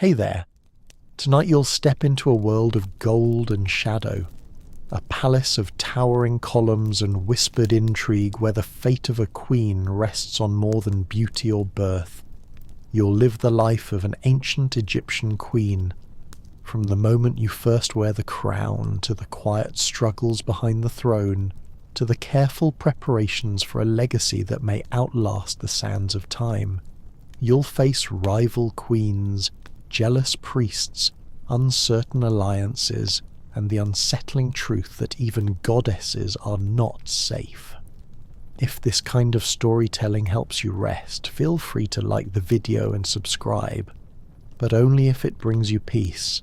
Hey there. Tonight you'll step into a world of gold and shadow, a palace of towering columns and whispered intrigue where the fate of a queen rests on more than beauty or birth. You'll live the life of an ancient Egyptian queen, from the moment you first wear the crown to the quiet struggles behind the throne, to the careful preparations for a legacy that may outlast the sands of time. You'll face rival queens, jealous priests, uncertain alliances, and the unsettling truth that even goddesses are not safe. If this kind of storytelling helps you rest, feel free to like the video and subscribe, but only if it brings you peace.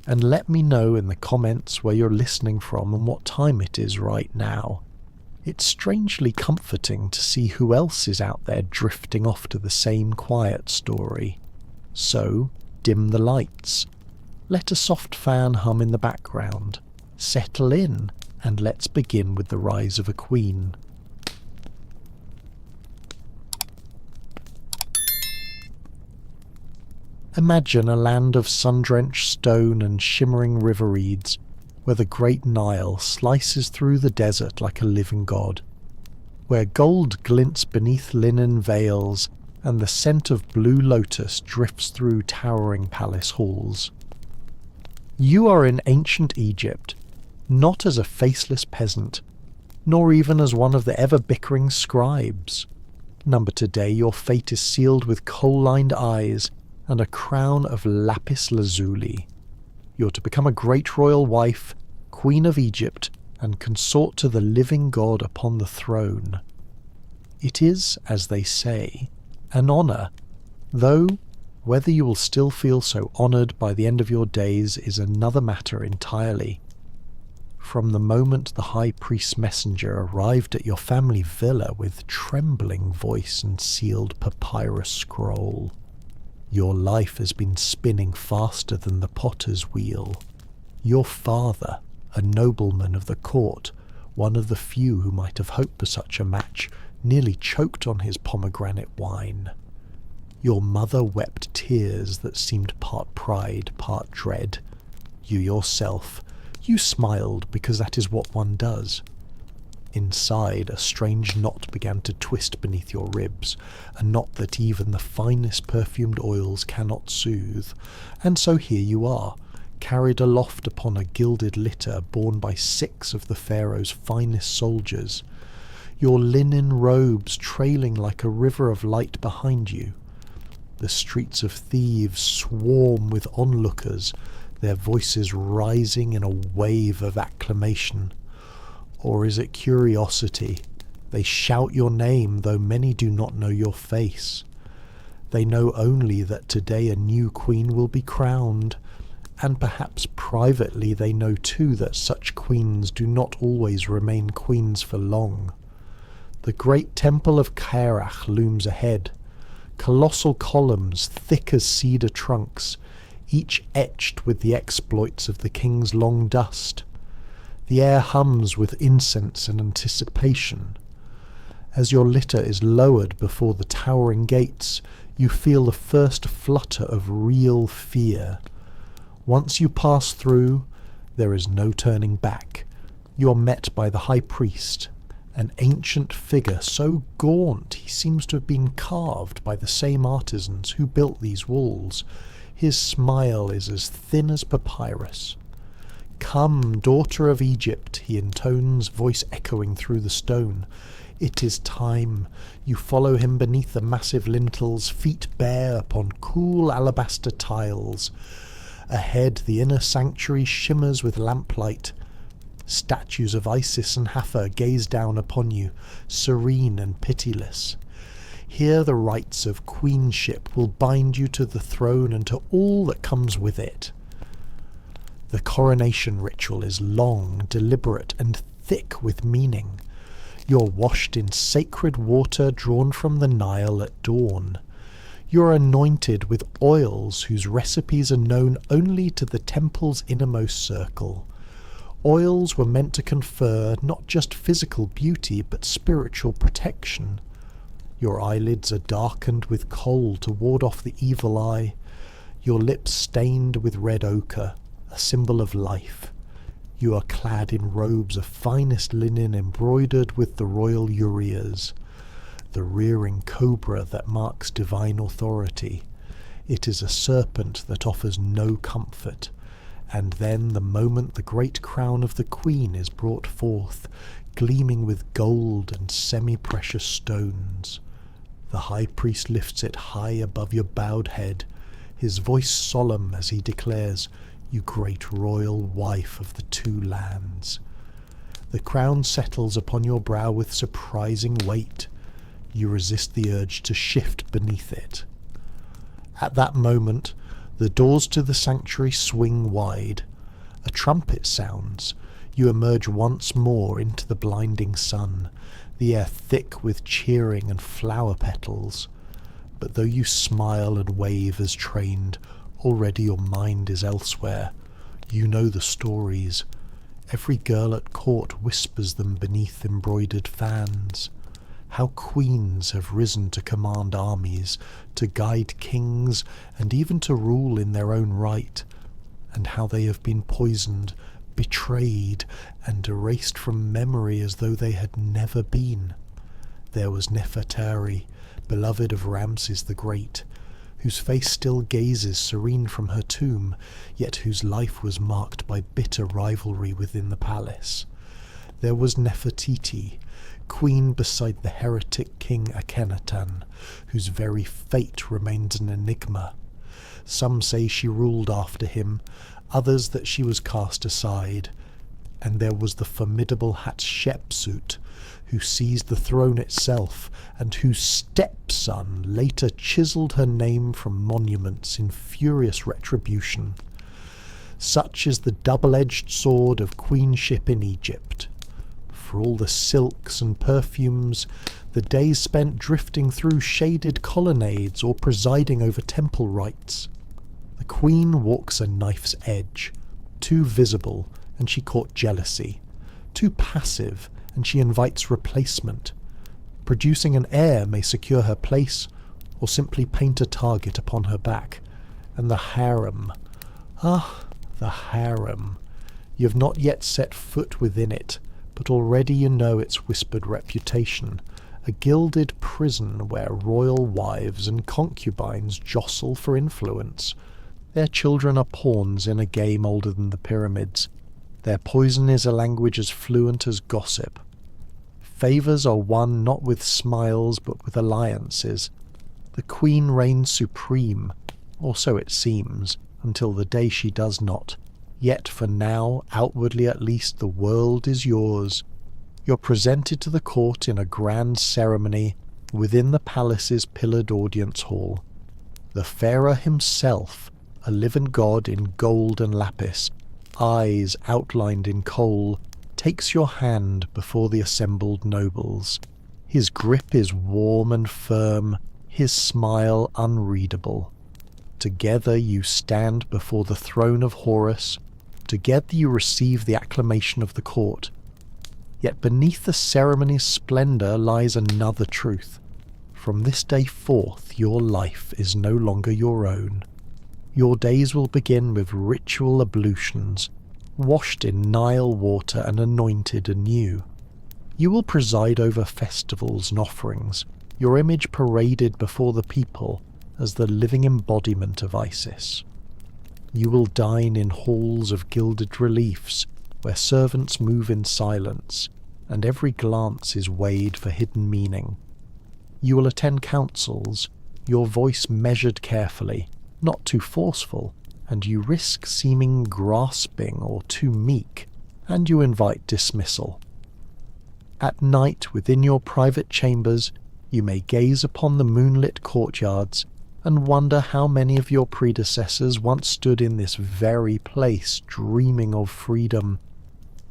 And let me know in the comments where you're listening from and what time it is right now. It's strangely comforting to see who else is out there drifting off to the same quiet story. So, dim the lights. Let a soft fan hum in the background. Settle in, and let's begin with the rise of a queen. Imagine a land of sun-drenched stone and shimmering river reeds, where the great Nile slices through the desert like a living god, where gold glints beneath linen veils and the scent of blue lotus drifts through towering palace halls. You are in ancient Egypt, not as a faceless peasant, nor even as one of the ever-bickering scribes. Number today, your fate is sealed with coal-lined eyes and a crown of lapis lazuli. You're to become a great royal wife, queen of Egypt, and consort to the living god upon the throne. It is, as they say, an honour, though whether you will still feel so honoured by the end of your days is another matter entirely. From the moment the high priest's messenger arrived at your family villa with trembling voice and sealed papyrus scroll, your life has been spinning faster than the potter's wheel. Your father, a nobleman of the court, one of the few who might have hoped for such a match, nearly choked on his pomegranate wine. Your mother wept tears that seemed part pride, part dread. You yourself, you smiled because that is what one does. Inside, a strange knot began to twist beneath your ribs, a knot that even the finest perfumed oils cannot soothe, and so here you are, carried aloft upon a gilded litter borne by 6 of the Pharaoh's finest soldiers, your linen robes trailing like a river of light behind you. The streets of Thebes swarm with onlookers, their voices rising in a wave of acclamation. Or is it curiosity? They shout your name, though many do not know your face. They know only that today a new queen will be crowned, and perhaps privately they know too that such queens do not always remain queens for long. The great temple of Kairach looms ahead, colossal columns thick as cedar trunks, each etched with the exploits of the king's long dust. The air hums with incense and anticipation. As your litter is lowered before the towering gates, you feel the first flutter of real fear. Once you pass through, there is no turning back. You are met by the high priest, an ancient figure so gaunt he seems to have been carved by the same artisans who built these walls. His smile is as thin as papyrus. "Come, daughter of Egypt," he intones, voice echoing through the stone. It is time. You follow him beneath the massive lintels, feet bare upon cool alabaster tiles. Ahead, the inner sanctuary shimmers with lamplight. Statues of Isis and Hathor gaze down upon you, serene and pitiless. Here the rites of queenship will bind you to the throne and to all that comes with it. The coronation ritual is long, deliberate, and thick with meaning. You're washed in sacred water drawn from the Nile at dawn. You're anointed with oils whose recipes are known only to the temple's innermost circle. Oils were meant to confer not just physical beauty, but spiritual protection. Your eyelids are darkened with kohl to ward off the evil eye. your lips stained with red ochre, a symbol of life. You are clad in robes of finest linen embroidered with the royal urias, the rearing cobra that marks divine authority. It is a serpent that offers no comfort. And then the moment the great crown of the queen is brought forth, gleaming with gold and semi-precious stones, the high priest lifts it high above your bowed head, his voice solemn as he declares, "You great royal wife of the two lands." The crown settles upon your brow with surprising weight. You resist the urge to shift beneath it. At that moment, the doors to the sanctuary swing wide. A trumpet sounds. You emerge once more into the blinding sun, the air thick with cheering and flower petals. But though you smile and wave as trained, already your mind is elsewhere. You know the stories. Every girl at court whispers them beneath embroidered fans. How queens have risen to command armies, to guide kings, and even to rule in their own right, and how they have been poisoned, betrayed, and erased from memory as though they had never been. There was Nefertari, beloved of Ramses the Great, whose face still gazes serene from her tomb, yet whose life was marked by bitter rivalry within the palace. There was Nefertiti, queen beside the heretic king Akhenaten, whose very fate remains an enigma. Some say she ruled after him, others that she was cast aside. And there was the formidable Hatshepsut, who seized the throne itself, and whose stepson later chiselled her name from monuments in furious retribution. Such is the double-edged sword of queenship in Egypt. For all the silks and perfumes, the days spent drifting through shaded colonnades or presiding over temple rites. The queen walks a knife's edge, too visible, and she court jealousy, too passive, and she invites replacement. Producing an heir may secure her place, or simply paint a target upon her back. And the harem. Ah, the harem. You have not yet set foot within it, but already you know its whispered reputation, a gilded prison where royal wives and concubines jostle for influence. Their children are pawns in a game older than the pyramids. Their poison is a language as fluent as gossip. Favours are won not with smiles but with alliances. The queen reigns supreme, or so it seems, until the day she does not. Yet for now, outwardly at least, the world is yours. You're presented to the court in a grand ceremony within the palace's pillared audience hall. The pharaoh himself, a living god in gold and lapis, eyes outlined in kohl, takes your hand before the assembled nobles. His grip is warm and firm, his smile unreadable. Together you stand before the throne of Horus. Together you receive the acclamation of the court. Yet beneath the ceremony's splendour lies another truth. From this day forth your life is no longer your own. Your days will begin with ritual ablutions, washed in Nile water and anointed anew. You will preside over festivals and offerings, your image paraded before the people as the living embodiment of Isis. You will dine in halls of gilded reliefs, where servants move in silence, and every glance is weighed for hidden meaning. You will attend councils, your voice measured carefully, not too forceful, and you risk seeming grasping or too meek, and you invite dismissal. At night, within your private chambers, you may gaze upon the moonlit courtyards and wonder how many of your predecessors once stood in this very place dreaming of freedom.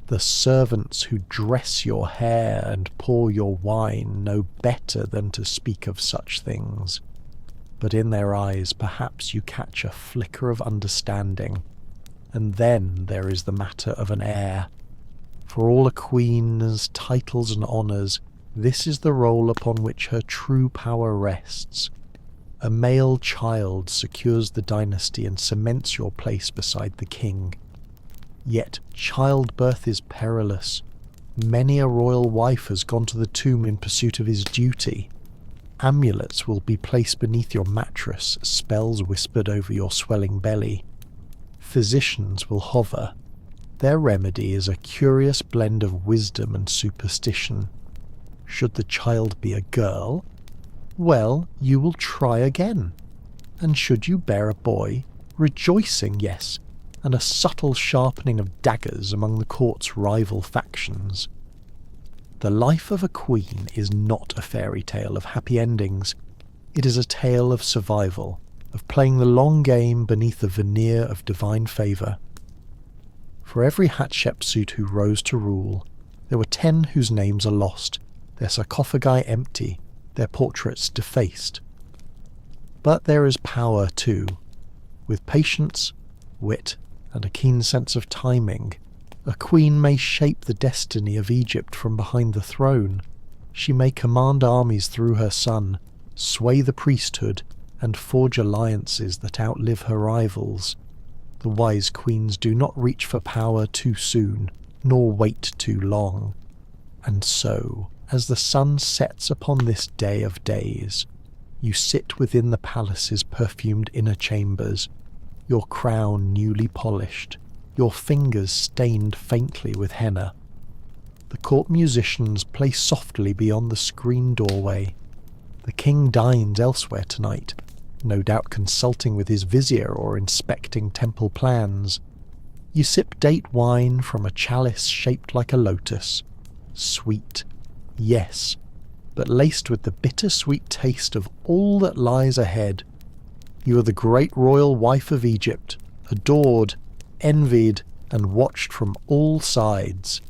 The servants who dress your hair and pour your wine know better than to speak of such things. But in their eyes perhaps you catch a flicker of understanding. And then there is the matter of an heir. For all a queen's titles and honours, this is the role upon which her true power rests. A male child secures the dynasty and cements your place beside the king. Yet childbirth is perilous. Many a royal wife has gone to the tomb in pursuit of his duty. Amulets will be placed beneath your mattress, spells whispered over your swelling belly. Physicians will hover. Their remedy is a curious blend of wisdom and superstition. Should the child be a girl, well, you will try again. And should you bear a boy, rejoicing, yes, and a subtle sharpening of daggers among the court's rival factions. The life of a queen is not a fairy tale of happy endings. It is a tale of survival, of playing the long game beneath the veneer of divine favour. For every Hatshepsut who rose to rule, there were 10 whose names are lost, their sarcophagi empty, their portraits defaced. But there is power too. With patience, wit, and a keen sense of timing, a queen may shape the destiny of Egypt from behind the throne. She may command armies through her son, sway the priesthood, and forge alliances that outlive her rivals. The wise queens do not reach for power too soon, nor wait too long. And so, as the sun sets upon this day of days, you sit within the palace's perfumed inner chambers, your crown newly polished, your fingers stained faintly with henna. The court musicians play softly beyond the screened doorway. The king dines elsewhere tonight, no doubt consulting with his vizier or inspecting temple plans. You sip date wine from a chalice shaped like a lotus. Sweet, yes, but laced with the bittersweet taste of all that lies ahead. You are the great royal wife of Egypt, adored, envied, and watched from all sides.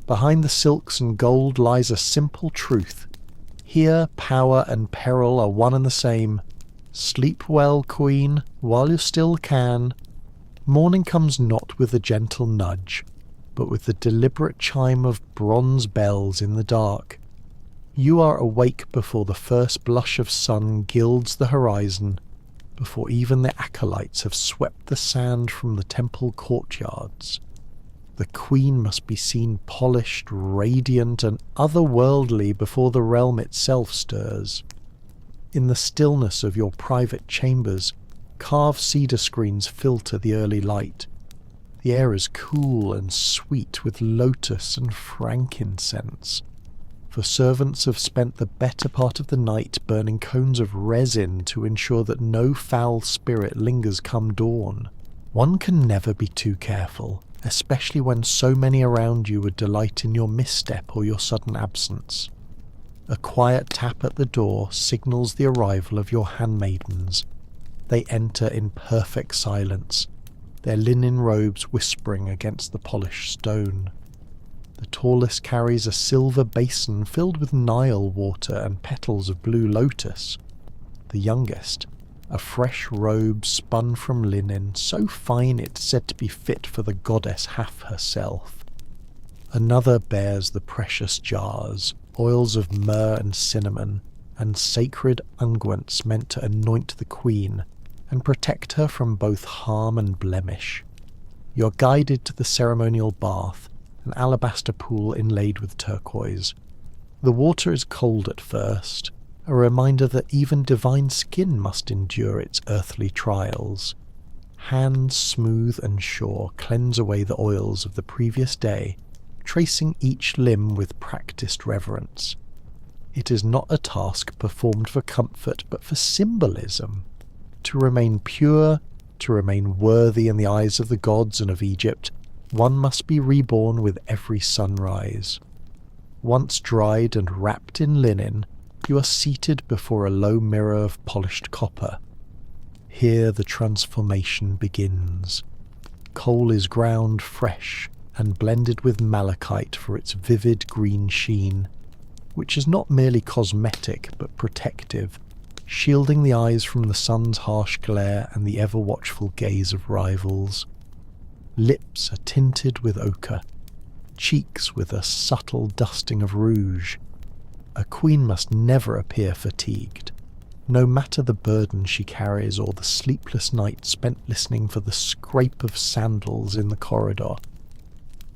Behind the silks and gold lies a simple truth. Here power and peril are one and the same. Sleep well, queen, while you still can. Morning comes not with a gentle nudge, but with the deliberate chime of bronze bells in the dark. You are awake before the first blush of sun gilds the horizon, before even the acolytes have swept the sand from the temple courtyards. The queen must be seen polished, radiant, and otherworldly before the realm itself stirs. In the stillness of your private chambers, carved cedar screens filter the early light. The air is cool and sweet with lotus and frankincense, for servants have spent the better part of the night burning cones of resin to ensure that no foul spirit lingers come dawn. One can never be too careful, especially when so many around you would delight in your misstep or your sudden absence. A quiet tap at the door signals the arrival of your handmaidens. They enter in perfect silence, their linen robes whispering against the polished stone. The tallest carries a silver basin filled with Nile water and petals of blue lotus. The youngest, a fresh robe spun from linen so fine it's said to be fit for the goddess Hath herself. Another bears the precious jars, oils of myrrh and cinnamon, and sacred unguents meant to anoint the queen and protect her from both harm and blemish. You are guided to the ceremonial bath, an alabaster pool inlaid with turquoise. The water is cold at first, a reminder that even divine skin must endure its earthly trials. Hands smooth and sure cleanse away the oils of the previous day, tracing each limb with practiced reverence. It is not a task performed for comfort but for symbolism. To remain pure, to remain worthy in the eyes of the gods and of Egypt, one must be reborn with every sunrise. Once dried and wrapped in linen, you are seated before a low mirror of polished copper. Here the transformation begins. Coal is ground fresh and blended with malachite for its vivid green sheen, which is not merely cosmetic but protective, shielding the eyes from the sun's harsh glare and the ever-watchful gaze of rivals. Lips are tinted with ochre, cheeks with a subtle dusting of rouge. A queen must never appear fatigued. no matter the burden she carries or the sleepless nights spent listening for the scrape of sandals in the corridor.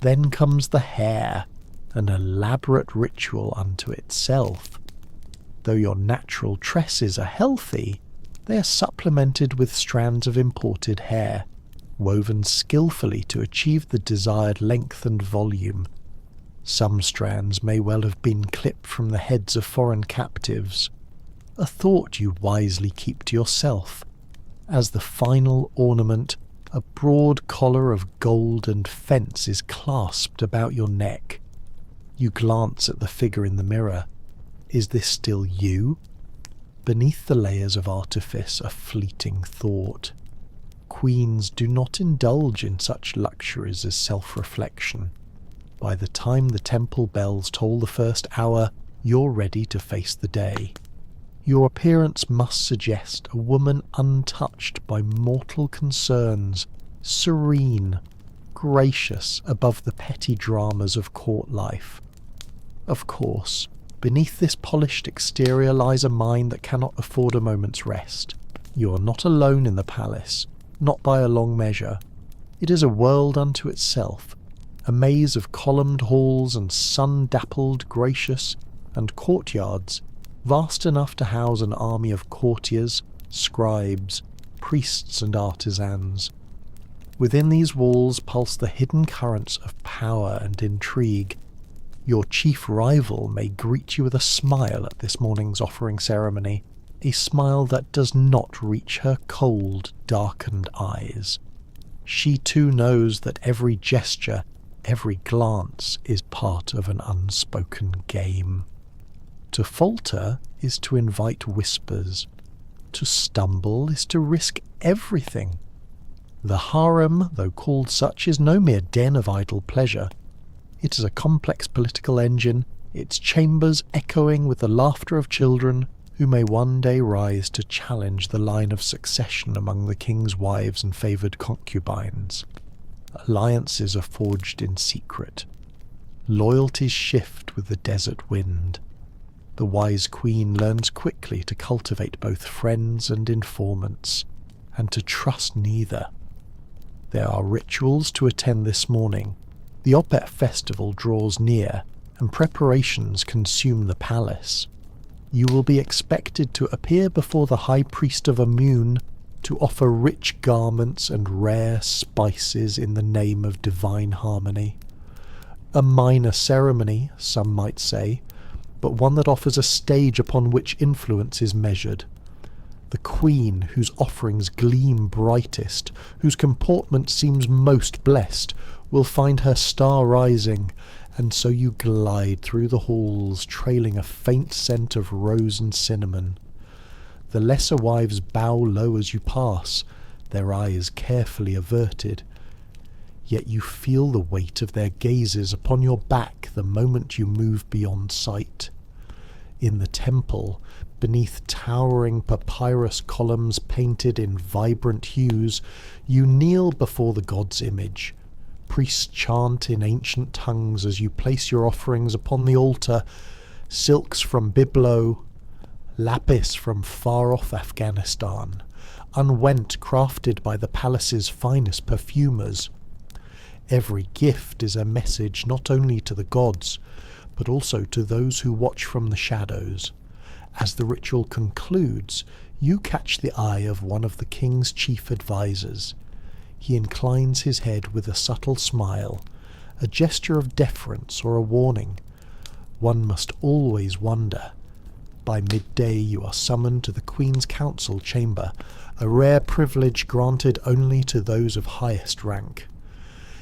Then comes the hair, an elaborate ritual unto itself. Though your natural tresses are healthy, they are supplemented with strands of imported hair, woven skillfully to achieve the desired length and volume. Some strands may well have been clipped from the heads of foreign captives, a thought you wisely keep to yourself. As the final ornament, a broad collar of gold and fence is clasped about your neck. You glance at the figure in the mirror. Is this still you? Beneath the layers of artifice, a fleeting thought. Queens do not indulge in such luxuries as self-reflection. By the time the temple bells toll the first hour, you're ready to face the day. Your appearance must suggest a woman untouched by mortal concerns, serene, gracious above the petty dramas of court life. Of course, beneath this polished exterior lies a mind that cannot afford a moment's rest. You are not alone in the palace, not by a long measure. It is a world unto itself, a maze of columned halls and sun-dappled, gracious, and courtyards, vast enough to house an army of courtiers, scribes, priests and artisans. Within these walls pulse the hidden currents of power and intrigue. Your chief rival may greet you with a smile at this morning's offering ceremony, a smile that does not reach her cold, darkened eyes. She too knows that every gesture, every glance is part of an unspoken game. To falter is to invite whispers. To stumble is to risk everything. The harem, though called such, is no mere den of idle pleasure. It is a complex political engine, its chambers echoing with the laughter of children who may one day rise to challenge the line of succession among the king's wives and favoured concubines. Alliances are forged in secret. Loyalties shift with the desert wind. The wise queen learns quickly to cultivate both friends and informants, and to trust neither. There are rituals to attend this morning. The Opet festival draws near, and preparations consume the palace. You will be expected to appear before the high priest of Amun, to offer rich garments and rare spices in the name of divine harmony. A minor ceremony, some might say, but one that offers a stage upon which influence is measured. The queen, whose offerings gleam brightest, whose comportment seems most blessed, will find her star rising, and so you glide through the halls, trailing a faint scent of rose and cinnamon. The lesser wives bow low as you pass, their eyes carefully averted. Yet you feel the weight of their gazes upon your back the moment you move beyond sight. In the temple, beneath towering papyrus columns painted in vibrant hues, you kneel before the god's image. Priests chant in ancient tongues as you place your offerings upon the altar, silks from Byblo, lapis from far-off Afghanistan, unwent crafted by the palace's finest perfumers. Every gift is a message not only to the gods, but also to those who watch from the shadows. As the ritual concludes, you catch the eye of one of the king's chief advisers. He inclines his head with a subtle smile, a gesture of deference or a warning. One must always wonder. By midday you are summoned to the Queen's Council chamber, a rare privilege granted only to those of highest rank.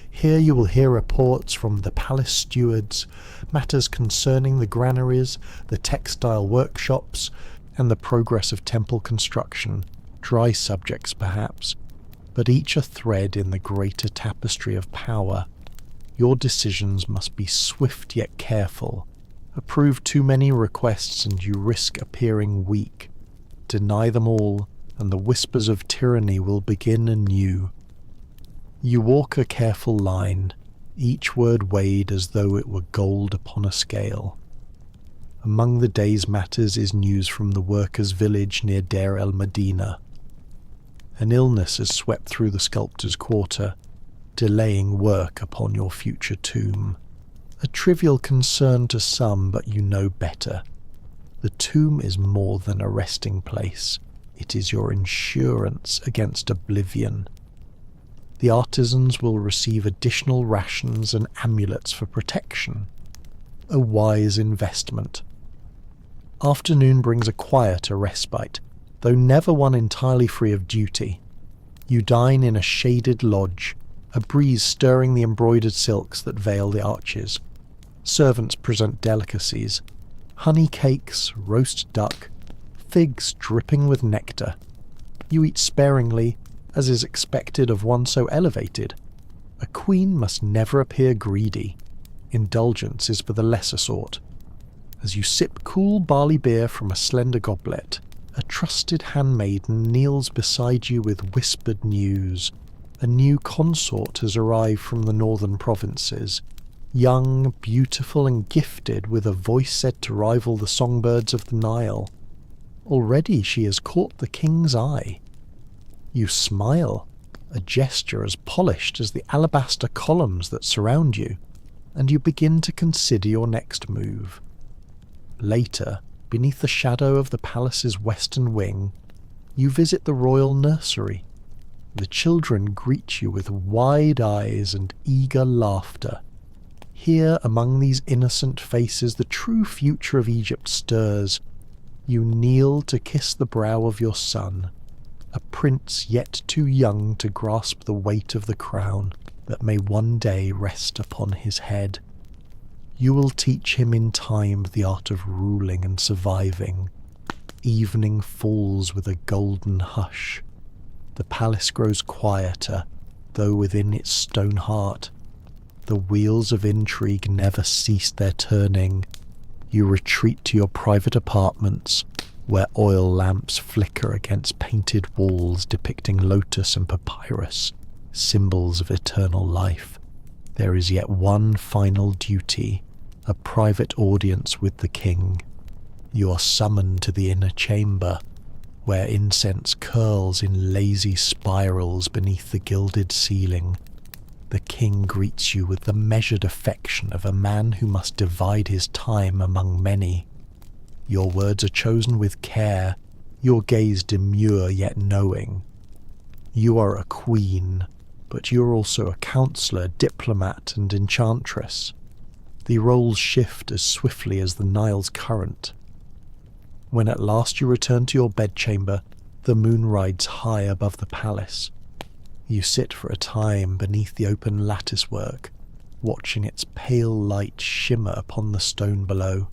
Here you will hear reports from the palace stewards, matters concerning the granaries, the textile workshops, and the progress of temple construction, dry subjects perhaps, but each a thread in the greater tapestry of power. Your decisions must be swift yet careful. Approve too many requests and you risk appearing weak. Deny them all, and the whispers of tyranny will begin anew. You walk a careful line, each word weighed as though it were gold upon a scale. Among the day's matters is news from the workers' village near Deir el-Medina. An illness has swept through the sculptor's quarter, delaying work upon your future tomb. A trivial concern to some, but you know better. The tomb is more than a resting place. It is your insurance against oblivion. The artisans will receive additional rations and amulets for protection. A wise investment. Afternoon brings a quieter respite, though never one entirely free of duty. You dine in a shaded lodge, a breeze stirring the embroidered silks that veil the arches. Servants present delicacies, honey cakes, roast duck, figs dripping with nectar. You eat sparingly, as is expected of one so elevated. A queen must never appear greedy. Indulgence is for the lesser sort. As you sip cool barley beer from a slender goblet, a trusted handmaiden kneels beside you with whispered news. A new consort has arrived from the northern provinces, young, beautiful and gifted with a voice said to rival the songbirds of the Nile. Already she has caught the king's eye. You smile, a gesture as polished as the alabaster columns that surround you, and you begin to consider your next move. Later, beneath the shadow of the palace's western wing, you visit the royal nursery. The children greet you with wide eyes and eager laughter. Here, among these innocent faces, the true future of Egypt stirs. You kneel to kiss the brow of your son, a prince yet too young to grasp the weight of the crown that may one day rest upon his head. You will teach him in time the art of ruling and surviving. Evening falls with a golden hush. The palace grows quieter, though within its stone heart the wheels of intrigue never cease their turning. You retreat to your private apartments, where oil lamps flicker against painted walls depicting lotus and papyrus, symbols of eternal life. There is yet one final duty, a private audience with the king. You are summoned to the inner chamber, where incense curls in lazy spirals beneath the gilded ceiling. The king greets you with the measured affection of a man who must divide his time among many. Your words are chosen with care, your gaze demure yet knowing. You are a queen, but you are also a counselor, diplomat, and enchantress. The roles shift as swiftly as the Nile's current. When at last you return to your bedchamber, the moon rides high above the palace. You sit for a time beneath the open latticework, watching its pale light shimmer upon the stone below.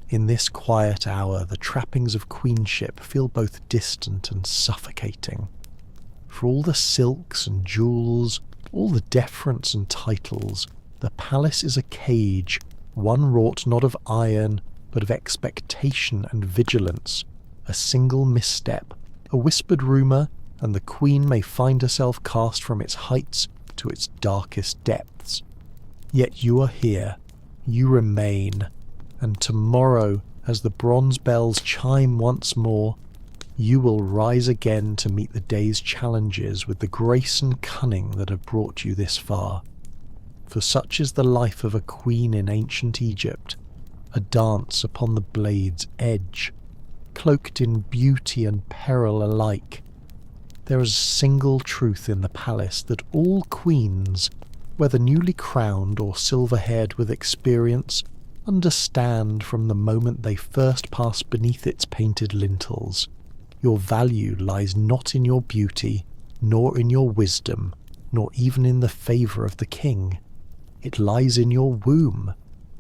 In this quiet hour, the trappings of queenship feel both distant and suffocating. For all the silks and jewels, all the deference and titles, the palace is a cage, one wrought not of iron, but of expectation and vigilance. A single misstep, a whispered rumour, and the queen may find herself cast from its heights to its darkest depths. Yet you are here, you remain, and tomorrow, as the bronze bells chime once more, you will rise again to meet the day's challenges with the grace and cunning that have brought you this far. For such is the life of a queen in ancient Egypt, a dance upon the blade's edge, cloaked in beauty and peril alike. There is a single truth in the palace that all queens, whether newly crowned or silver-haired with experience, understand from the moment they first pass beneath its painted lintels. Your value lies not in your beauty, nor in your wisdom, nor even in the favour of the king. It lies in your womb,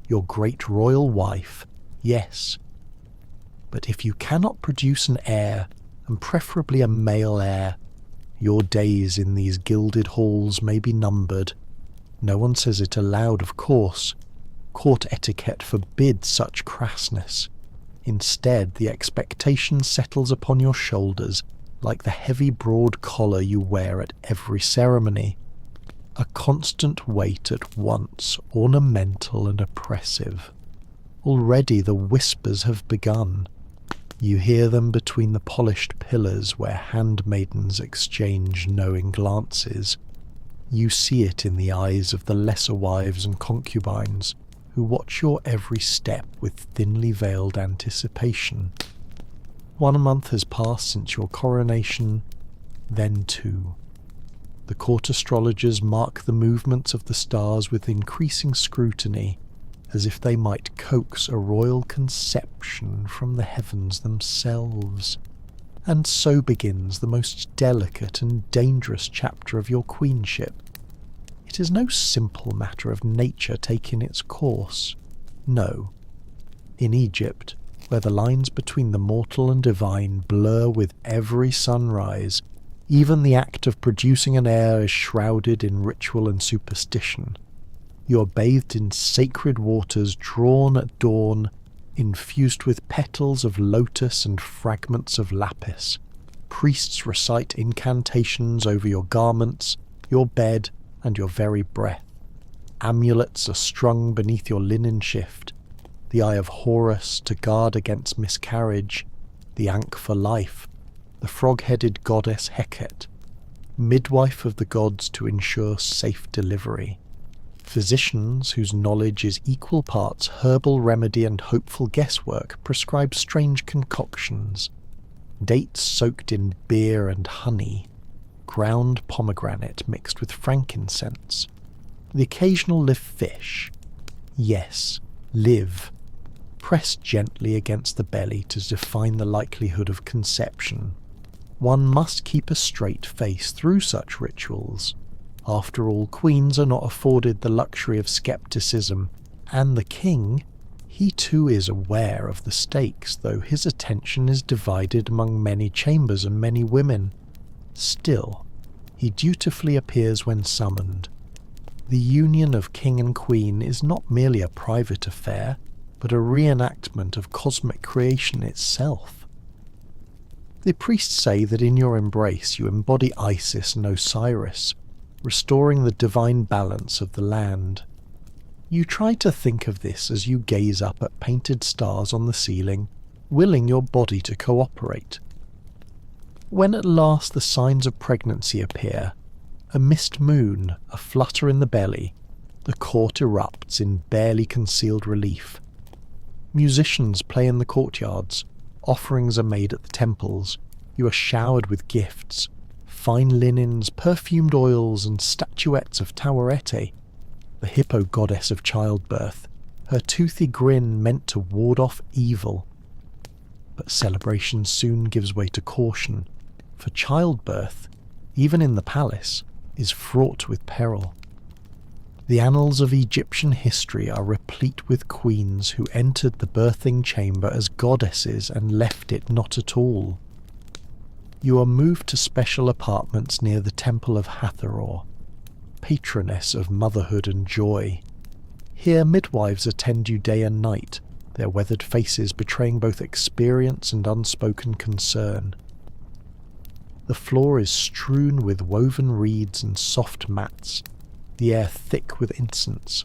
your great royal wife, yes. But if you cannot produce an heir, and preferably a male heir, your days in these gilded halls may be numbered. No one says it aloud, of course. Court etiquette forbids such crassness. Instead, the expectation settles upon your shoulders like the heavy broad collar you wear at every ceremony. A constant weight at once ornamental and oppressive. Already the whispers have begun. You hear them between the polished pillars where handmaidens exchange knowing glances. You see it in the eyes of the lesser wives and concubines who watch your every step with thinly veiled anticipation. 1 month has passed since your coronation, then 2. The court astrologers mark the movements of the stars with increasing scrutiny, as if they might coax a royal conception from the heavens themselves. And so begins the most delicate and dangerous chapter of your queenship. It is no simple matter of nature taking its course. No. In Egypt, where the lines between the mortal and divine blur with every sunrise, even the act of producing an heir is shrouded in ritual and superstition. You are bathed in sacred waters drawn at dawn, infused with petals of lotus and fragments of lapis. Priests recite incantations over your garments, your bed, and your very breath. Amulets are strung beneath your linen shift. The Eye of Horus to guard against miscarriage, the Ankh for life, the frog-headed goddess Heket, midwife of the gods to ensure safe delivery. Physicians whose knowledge is equal parts herbal remedy and hopeful guesswork prescribe strange concoctions. Dates soaked in beer and honey, ground pomegranate mixed with frankincense, the occasional live fish. Yes, live. Pressed gently against the belly to define the likelihood of conception. One must keep a straight face through such rituals. After all, queens are not afforded the luxury of skepticism, and the king, he too is aware of the stakes, though his attention is divided among many chambers and many women. Still, he dutifully appears when summoned. The union of king and queen is not merely a private affair, but a reenactment of cosmic creation itself. The priests say that in your embrace you embody Isis and Osiris, restoring the divine balance of the land. You try to think of this as you gaze up at painted stars on the ceiling, willing your body to cooperate. When at last the signs of pregnancy appear, a mist moon, a flutter in the belly, the court erupts in barely concealed relief. Musicians play in the courtyards, offerings are made at the temples, you are showered with gifts, fine linens, perfumed oils, and statuettes of Tawarete, the hippo goddess of childbirth, her toothy grin meant to ward off evil. But celebration soon gives way to caution, for childbirth, even in the palace, is fraught with peril. The annals of Egyptian history are replete with queens who entered the birthing chamber as goddesses and left it not at all. You are moved to special apartments near the Temple of Hathor, patroness of motherhood and joy. Here midwives attend you day and night, their weathered faces betraying both experience and unspoken concern. The floor is strewn with woven reeds and soft mats, the air thick with incense.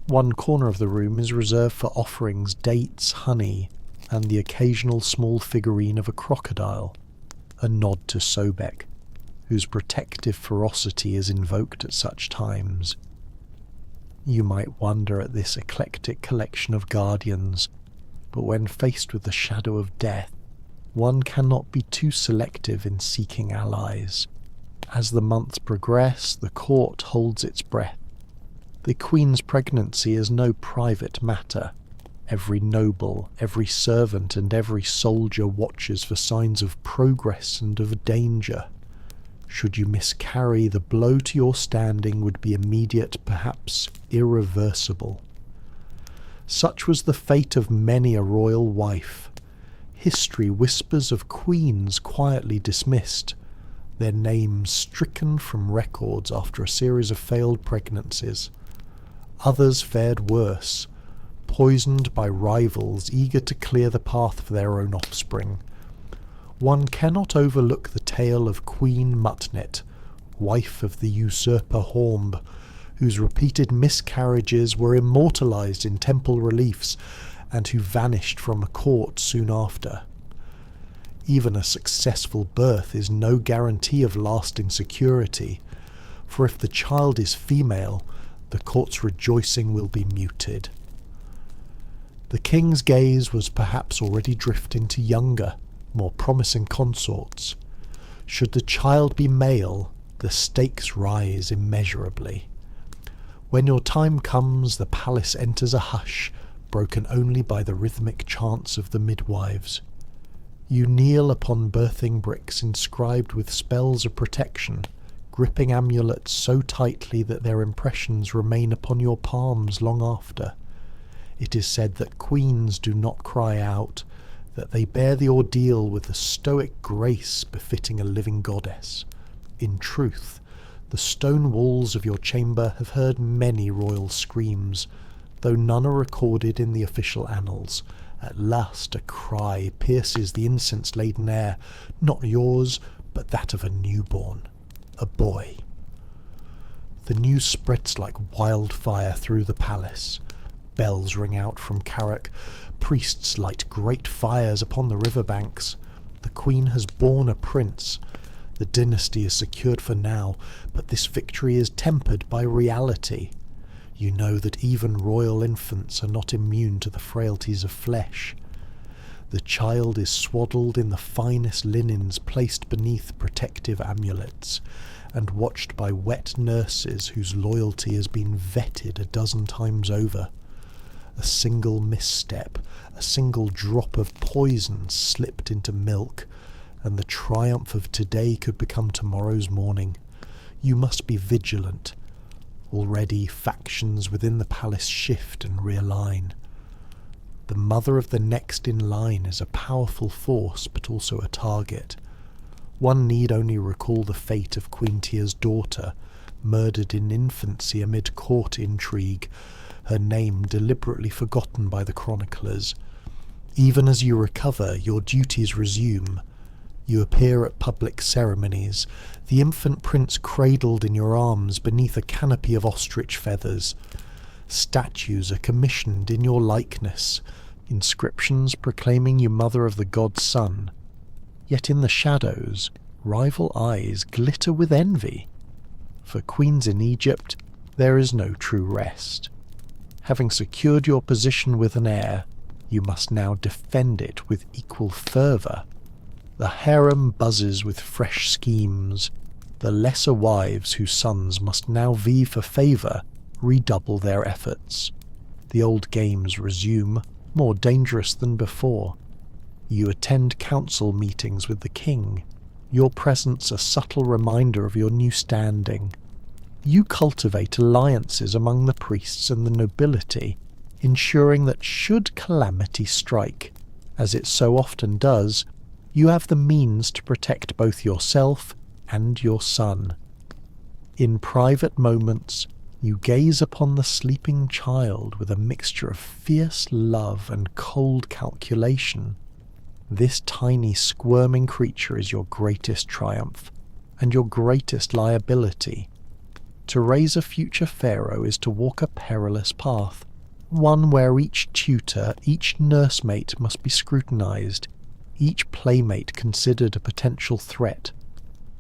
One corner of the room is reserved for offerings, dates, honey, and the occasional small figurine of a crocodile, a nod to Sobek, whose protective ferocity is invoked at such times. You might wonder at this eclectic collection of guardians, but when faced with the shadow of death, one cannot be too selective in seeking allies. As the months progress, the court holds its breath. The Queen's pregnancy is no private matter. Every noble, every servant, and every soldier watches for signs of progress and of danger. Should you miscarry, the blow to your standing would be immediate, perhaps irreversible. Such was the fate of many a royal wife. History whispers of queens quietly dismissed, their names stricken from records after a series of failed pregnancies. Others fared worse, poisoned by rivals eager to clear the path for their own offspring. One cannot overlook the tale of Queen Mutnet, wife of the usurper Hormb, whose repeated miscarriages were immortalized in temple reliefs, and who vanished from a court soon after. Even a successful birth is no guarantee of lasting security, for if the child is female, the court's rejoicing will be muted. The king's gaze was perhaps already drifting to younger, more promising consorts. Should the child be male, the stakes rise immeasurably. When your time comes, the palace enters a hush, broken only by the rhythmic chants of the midwives. You kneel upon birthing bricks inscribed with spells of protection, gripping amulets so tightly that their impressions remain upon your palms long after. It is said that queens do not cry out, that they bear the ordeal with a stoic grace befitting a living goddess. In truth, the stone walls of your chamber have heard many royal screams, though none are recorded in the official annals. At last a cry pierces the incense-laden air, not yours, but that of a newborn, a boy. The news spreads like wildfire through the palace. Bells ring out from Carrick. Priests light great fires upon the riverbanks. The queen has borne a prince. The dynasty is secured for now, but this victory is tempered by reality. You know that even royal infants are not immune to the frailties of flesh. The child is swaddled in the finest linens placed beneath protective amulets, and watched by wet nurses whose loyalty has been vetted a dozen times over. A single misstep, a single drop of poison slipped into milk, and the triumph of today could become tomorrow's morning. You must be vigilant. Already factions within the palace shift and realign. The mother of the next in line is a powerful force, but also a target. One need only recall the fate of Queen Tia's daughter, murdered in infancy amid court intrigue, her name deliberately forgotten by the chroniclers. Even as you recover, your duties resume. You appear at public ceremonies, the infant prince cradled in your arms beneath a canopy of ostrich feathers. Statues are commissioned in your likeness, inscriptions proclaiming you mother of the god's son. Yet in the shadows, rival eyes glitter with envy. For queens in Egypt, there is no true rest. Having secured your position with an heir, you must now defend it with equal fervour. The harem buzzes with fresh schemes. The lesser wives whose sons must now vie for favour redouble their efforts. The old games resume, more dangerous than before. You attend council meetings with the king, your presence a subtle reminder of your new standing. You cultivate alliances among the priests and the nobility, ensuring that should calamity strike, as it so often does, you have the means to protect both yourself and your son. In private moments, you gaze upon the sleeping child with a mixture of fierce love and cold calculation. This tiny squirming creature is your greatest triumph, and your greatest liability. To raise a future pharaoh is to walk a perilous path, one where each tutor, each nursemaid must be scrutinized, each playmate considered a potential threat.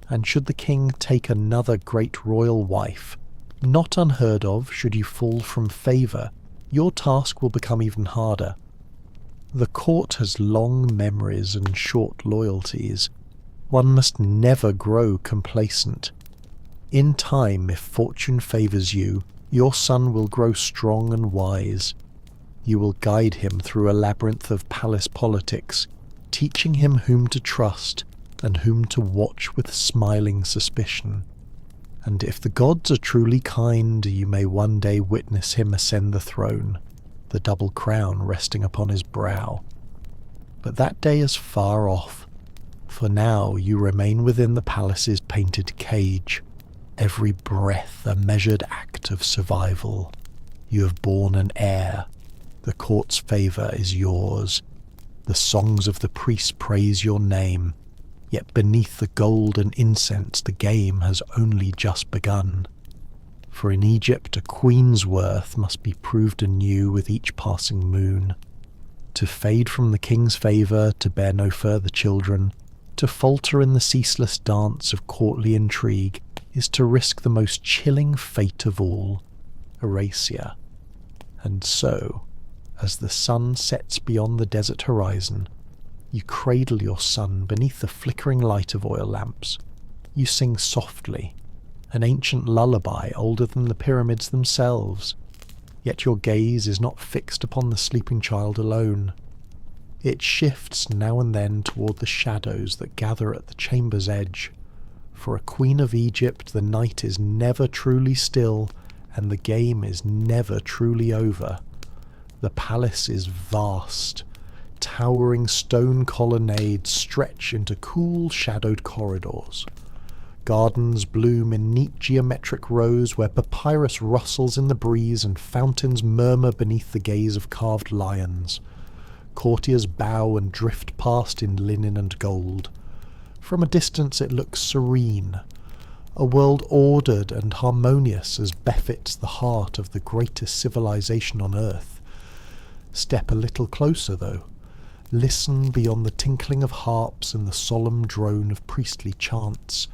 And should the king take another great royal wife, not unheard of should you fall from favour, your task will become even harder. The court has long memories and short loyalties. One must never grow complacent. In time, if fortune favours you, your son will grow strong and wise. You will guide him through a labyrinth of palace politics, teaching him whom to trust and whom to watch with smiling suspicion. And if the gods are truly kind, you may one day witness him ascend the throne, the double crown resting upon his brow. But that day is far off. For now you remain within the palace's painted cage, every breath a measured act of survival. You have borne an heir. The court's favour is yours. The songs of the priests praise your name. Yet beneath the gold and incense the game has only just begun. For in Egypt a queen's worth must be proved anew with each passing moon. To fade from the king's favour, to bear no further children, to falter in the ceaseless dance of courtly intrigue, is to risk the most chilling fate of all, Erasia. And so, as the sun sets beyond the desert horizon, you cradle your son beneath the flickering light of oil lamps. You sing softly, an ancient lullaby older than the pyramids themselves. Yet your gaze is not fixed upon the sleeping child alone. It shifts now and then toward the shadows that gather at the chamber's edge. For a queen of Egypt, the night is never truly still, and the game is never truly over. The palace is vast. Towering stone colonnades stretch into cool, shadowed corridors. Gardens bloom in neat geometric rows where papyrus rustles in the breeze and fountains murmur beneath the gaze of carved lions. Courtiers bow and drift past in linen and gold. From a distance it looks serene, a world ordered and harmonious as befits the heart of the greatest civilization on earth. Step a little closer, though. Listen beyond the tinkling of harps and the solemn drone of priestly chants.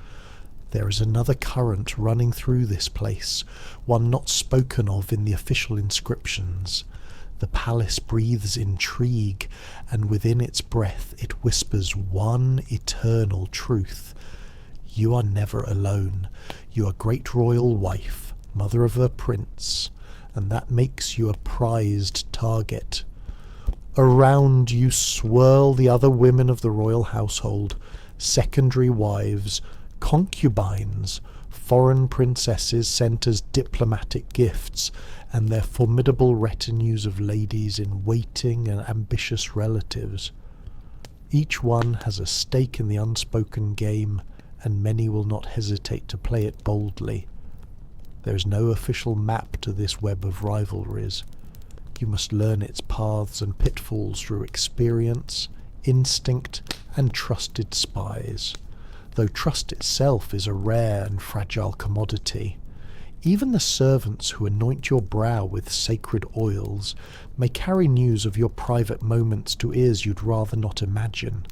There is another current running through this place, one not spoken of in the official inscriptions. The palace breathes intrigue, and within its breath it whispers one eternal truth. You are never alone. You are great royal wife, mother of a prince, and that makes you a prized target. Around you swirl the other women of the royal household, secondary wives, concubines, foreign princesses sent as diplomatic gifts, and their formidable retinues of ladies in waiting and ambitious relatives. Each one has a stake in the unspoken game, and many will not hesitate to play it boldly. There is no official map to this web of rivalries. You must learn its paths and pitfalls through experience, instinct, and trusted spies, though trust itself is a rare and fragile commodity. Even the servants who anoint your brow with sacred oils may carry news of your private moments to ears you'd rather not imagine.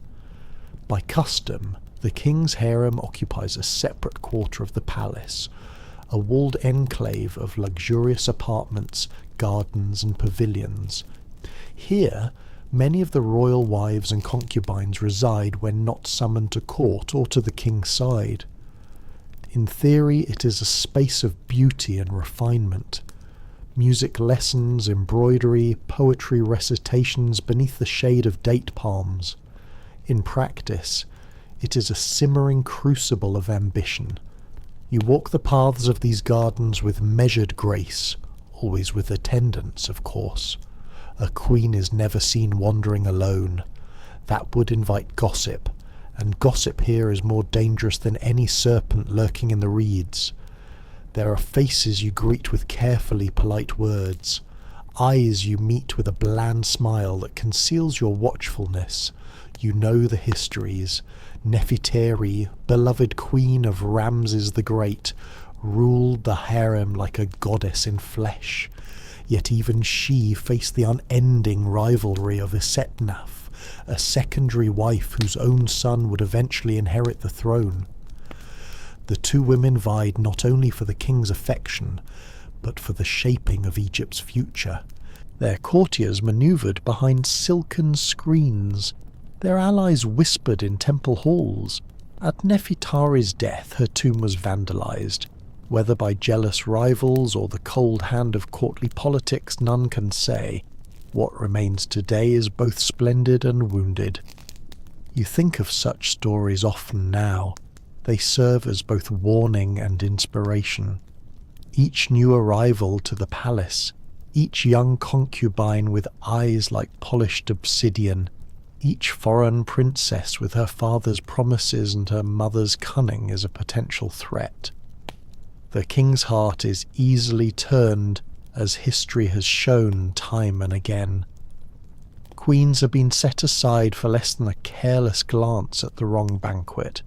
By custom, the king's harem occupies a separate quarter of the palace, a walled enclave of luxurious apartments, gardens, and pavilions. Here, many of the royal wives and concubines reside when not summoned to court or to the king's side. In theory, it is a space of beauty and refinement. Music lessons, embroidery, poetry recitations beneath the shade of date palms. In practice, it is a simmering crucible of ambition. You walk the paths of these gardens with measured grace, always with attendants, of course. A queen is never seen wandering alone. That would invite gossip, and gossip here is more dangerous than any serpent lurking in the reeds. There are faces you greet with carefully polite words, eyes you meet with a bland smile that conceals your watchfulness. You know the histories. Nefertari, beloved queen of Ramses the Great, ruled the harem like a goddess in flesh. Yet even she faced the unending rivalry of Isetnaf, a secondary wife whose own son would eventually inherit the throne. The two women vied not only for the king's affection, but for the shaping of Egypt's future. Their courtiers manoeuvred behind silken screens. Their allies whispered in temple halls. At Nefertari's death, her tomb was vandalized. Whether by jealous rivals or the cold hand of courtly politics, none can say. What remains today is both splendid and wounded. You think of such stories often now. They serve as both warning and inspiration. Each new arrival to the palace, each young concubine with eyes like polished obsidian, each foreign princess with her father's promises and her mother's cunning is a potential threat. The king's heart is easily turned, as history has shown time and again. Queens have been set aside for less than a careless glance at the wrong banquet.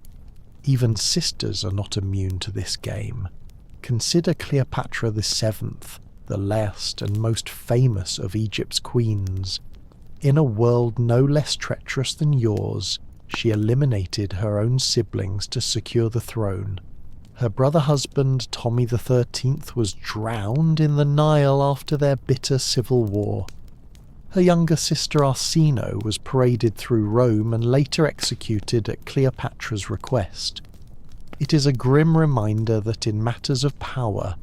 Even sisters are not immune to this game. consider Cleopatra VII, the last and most famous of Egypt's queens. In a world no less treacherous than yours, she eliminated her own siblings to secure the throne. Her brother-husband Tommy XIII was drowned in the Nile after their bitter civil war. Her younger sister Arsinoe was paraded through Rome and later executed at Cleopatra's request. It is a grim reminder that in matters of power,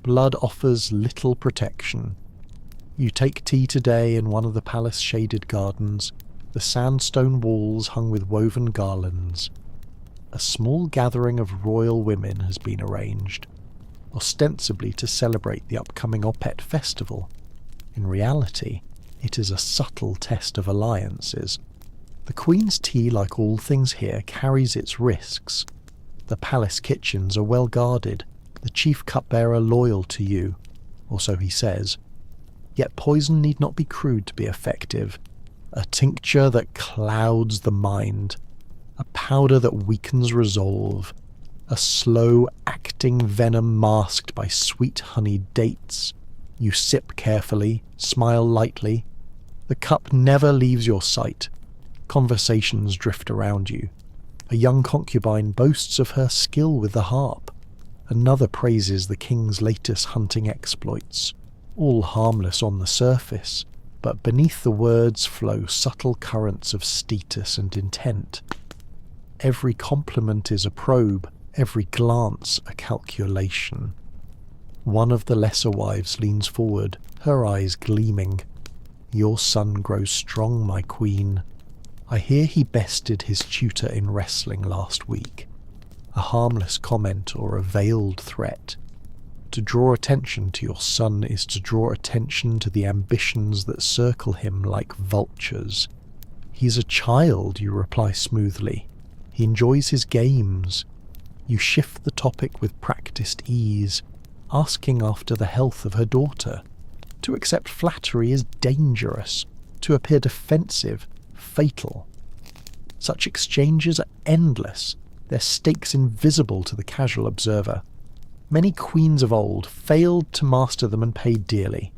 blood offers little protection. You take tea today in one of the palace-shaded gardens, the sandstone walls hung with woven garlands. A small gathering of royal women has been arranged, ostensibly to celebrate the upcoming Opet festival. In reality, it is a subtle test of alliances. The Queen's tea, like all things here, carries its risks. The palace kitchens are well guarded, the chief cupbearer loyal to you, or so he says. Yet poison need not be crude to be effective. A tincture that clouds the mind, a powder that weakens resolve, a slow-acting venom masked by sweet honeyed dates. You sip carefully, smile lightly. The cup never leaves your sight. Conversations drift around you. A young concubine boasts of her skill with the harp. Another praises the king's latest hunting exploits, all harmless on the surface, but beneath the words flow subtle currents of status and intent. Every compliment is a probe, every glance a calculation. One of the lesser wives leans forward, her eyes gleaming. "Your son grows strong, my queen. I hear he bested his tutor in wrestling last week." A harmless comment or a veiled threat. To draw attention to your son is to draw attention to the ambitions that circle him like vultures. "He's a child," you reply smoothly. "He enjoys his games." You shift the topic with practiced ease, asking after the health of her daughter. To accept flattery is dangerous. To appear defensive, fatal. Such exchanges are endless, their stakes invisible to the casual observer. Many queens of old failed to master them and paid dearly.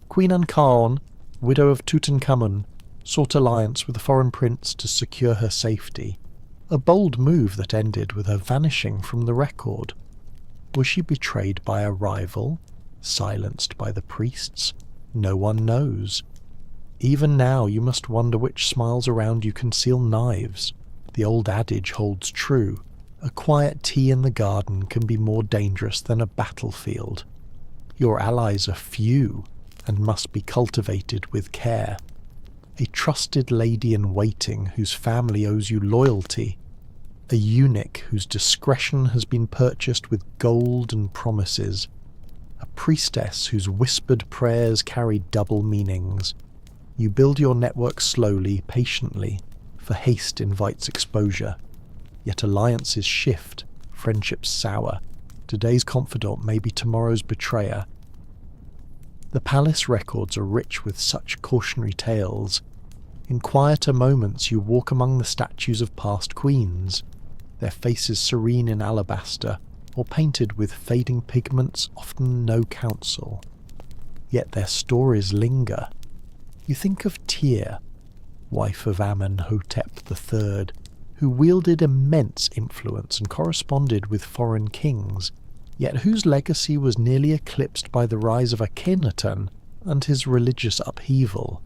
Queen Ankhaon, widow of Tutankhamun, sought alliance with a foreign prince to secure her safety. A bold move that ended with her vanishing from the record. Was she betrayed by a rival? Silenced by the priests? No one knows. Even now you must wonder which smiles around you conceal knives. The old adage holds true. A quiet tea in the garden can be more dangerous than a battlefield. Your allies are few and must be cultivated with care. A trusted lady-in-waiting whose family owes you loyalty. A eunuch whose discretion has been purchased with gold and promises. A priestess whose whispered prayers carry double meanings. You build your network slowly, patiently, for haste invites exposure. Yet alliances shift, friendships sour. Today's confidant may be tomorrow's betrayer. The palace records are rich with such cautionary tales. In quieter moments you walk among the statues of past queens, their faces serene in alabaster, or painted with fading pigments, often no counsel. Yet their stories linger. You think of Tyr, wife of Amenhotep III, who wielded immense influence and corresponded with foreign kings, yet whose legacy was nearly eclipsed by the rise of Akhenaten and his religious upheaval.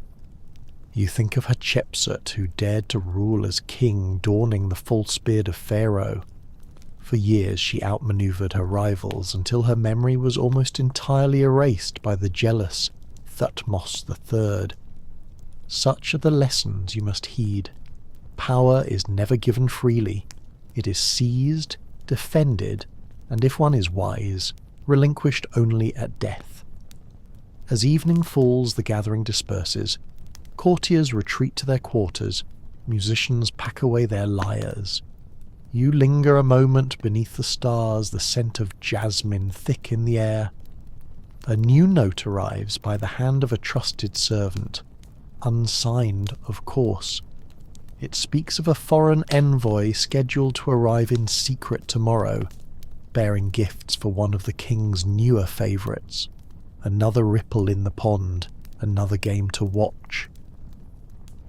You think of Hatshepsut, who dared to rule as king, donning the false beard of Pharaoh. For years she outmaneuvered her rivals until her memory was almost entirely erased by the jealous Thutmose III. Such are the lessons you must heed. Power is never given freely. It is seized, defended, and if one is wise, relinquished only at death. As evening falls, the gathering disperses. Courtiers retreat to their quarters. Musicians pack away their lyres. You linger a moment beneath the stars, the scent of jasmine thick in the air. A new note arrives by the hand of a trusted servant. Unsigned, of course. It speaks of a foreign envoy scheduled to arrive in secret tomorrow. bearing gifts for one of the king's newer favourites. Another ripple in the pond, another game to watch.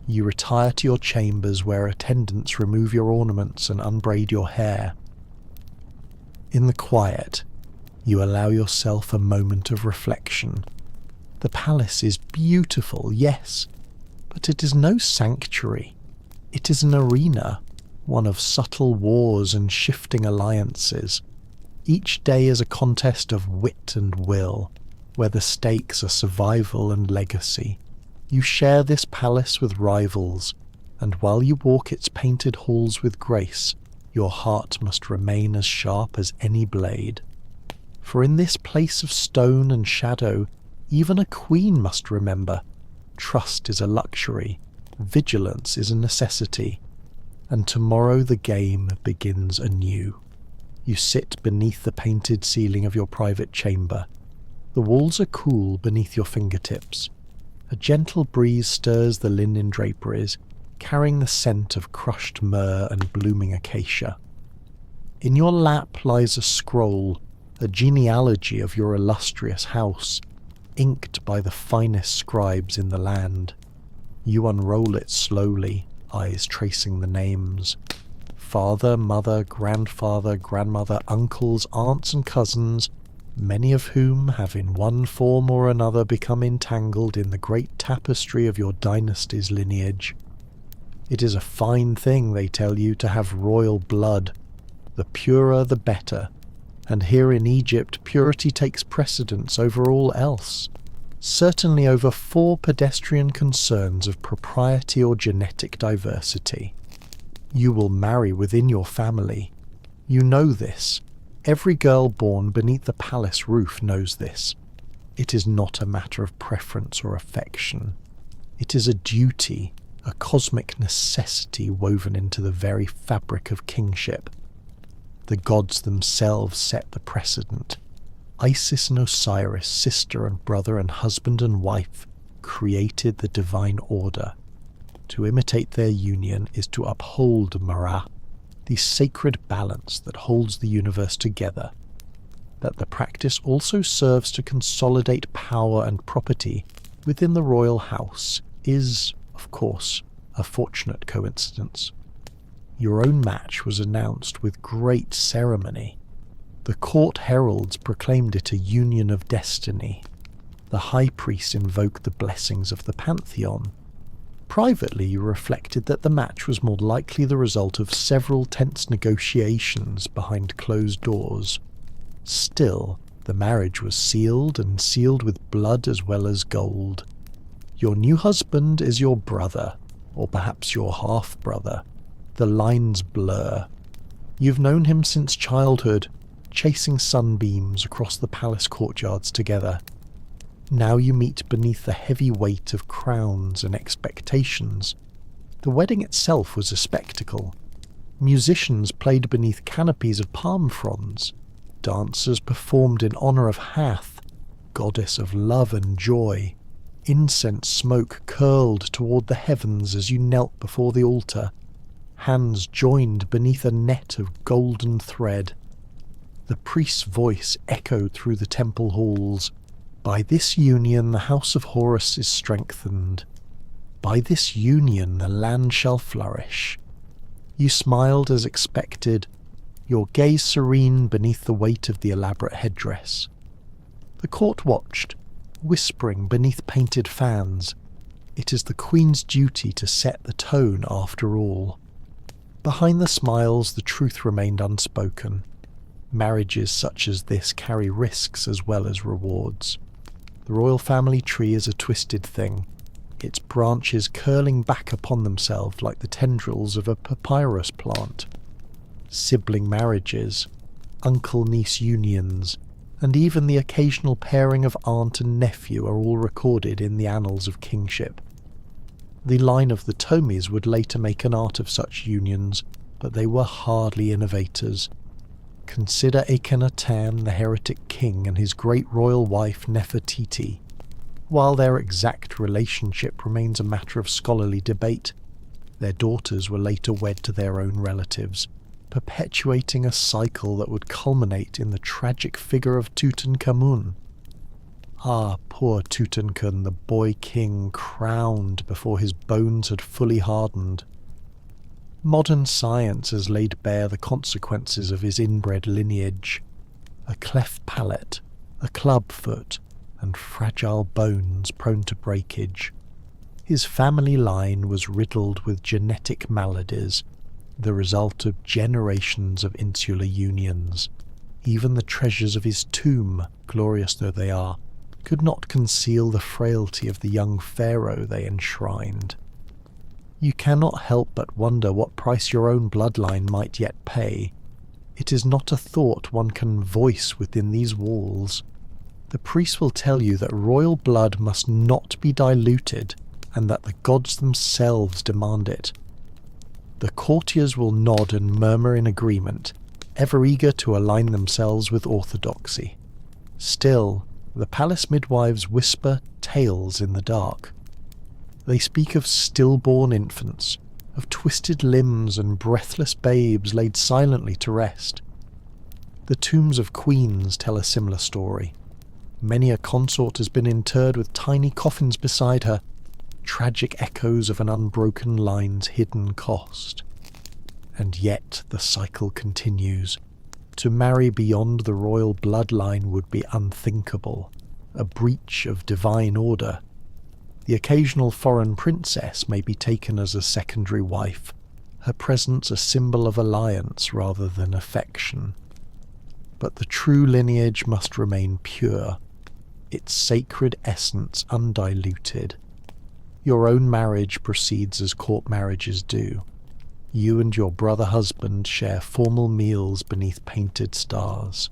You retire to your chambers where attendants remove your ornaments and unbraid your hair. In the quiet, you allow yourself a moment of reflection. The palace is beautiful, yes, but it is no sanctuary. It is an arena, one of subtle wars and shifting alliances. Each day is a contest of wit and will, where the stakes are survival and legacy. You share this palace with rivals, and while you walk its painted halls with grace, your heart must remain as sharp as any blade. For in this place of stone and shadow, even a queen must remember, trust is a luxury, vigilance is a necessity, and tomorrow the game begins anew. You sit beneath the painted ceiling of your private chamber. The walls are cool beneath your fingertips. A gentle breeze stirs the linen draperies, carrying the scent of crushed myrrh and blooming acacia. In your lap lies a scroll, a genealogy of your illustrious house, inked by the finest scribes in the land. You unroll it slowly, eyes tracing the names. Father, mother, grandfather, grandmother, uncles, aunts and cousins, many of whom have in one form or another become entangled in the great tapestry of your dynasty's lineage. It is a fine thing, they tell you, to have royal blood. The purer the better, and here in Egypt purity takes precedence over all else, certainly over 4 pedestrian concerns of propriety or genetic diversity. You will marry within your family. You know this. Every girl born beneath the palace roof knows this. It is not a matter of preference or affection. It is a duty, a cosmic necessity woven into the very fabric of kingship. The gods themselves set the precedent. Isis and Osiris, sister and brother and husband and wife, created the divine order. To imitate their union is to uphold Mara, the sacred balance that holds the universe together. That the practice also serves to consolidate power and property within the royal house is, of course, a fortunate coincidence. Your own match was announced with great ceremony. The court heralds proclaimed it a union of destiny. The high priest invoked the blessings of the pantheon. Privately, you reflected that the match was more likely the result of several tense negotiations behind closed doors. Still, the marriage was sealed, and sealed with blood as well as gold. Your new husband is your brother, or perhaps your half-brother. The lines blur. You've known him since childhood, chasing sunbeams across the palace courtyards together. Now you meet beneath the heavy weight of crowns and expectations. The wedding itself was a spectacle. Musicians played beneath canopies of palm fronds. Dancers performed in honour of Hath, goddess of love and joy. Incense smoke curled toward the heavens as you knelt before the altar. Hands joined beneath a net of golden thread. The priest's voice echoed through the temple halls. By this union the house of Horus is strengthened. By this union the land shall flourish. You smiled as expected, your gaze serene beneath the weight of the elaborate headdress. The court watched, whispering beneath painted fans. It is the Queen's duty to set the tone after all. Behind the smiles the truth remained unspoken. Marriages such as this carry risks as well as rewards. The royal family tree is a twisted thing, its branches curling back upon themselves like the tendrils of a papyrus plant. Sibling marriages, uncle-niece unions, and even the occasional pairing of aunt and nephew are all recorded in the annals of kingship. The line of the Tomis would later make an art of such unions, but they were hardly innovators. Consider Akhenaten, the heretic king, and his great royal wife Nefertiti. While their exact relationship remains a matter of scholarly debate, their daughters were later wed to their own relatives, perpetuating a cycle that would culminate in the tragic figure of Tutankhamun. Ah, poor Tutankhamun, the boy king crowned before his bones had fully hardened. Modern science has laid bare the consequences of his inbred lineage: a cleft palate, a club foot, and fragile bones prone to breakage. His family line was riddled with genetic maladies, the result of generations of insular unions. Even the treasures of his tomb, glorious though they are, could not conceal the frailty of the young pharaoh they enshrined. You cannot help but wonder what price your own bloodline might yet pay. It is not a thought one can voice within these walls. The priest will tell you that royal blood must not be diluted, and that the gods themselves demand it. The courtiers will nod and murmur in agreement, ever eager to align themselves with orthodoxy. Still, the palace midwives whisper tales in the dark. They speak of stillborn infants, of twisted limbs and breathless babes laid silently to rest. The tombs of queens tell a similar story. Many a consort has been interred with tiny coffins beside her, tragic echoes of an unbroken line's hidden cost. And yet the cycle continues. To marry beyond the royal bloodline would be unthinkable, a breach of divine order. The occasional foreign princess may be taken as a secondary wife, her presence a symbol of alliance rather than affection. But the true lineage must remain pure, its sacred essence undiluted. Your own marriage proceeds as court marriages do. You and your brother husband share formal meals beneath painted stars.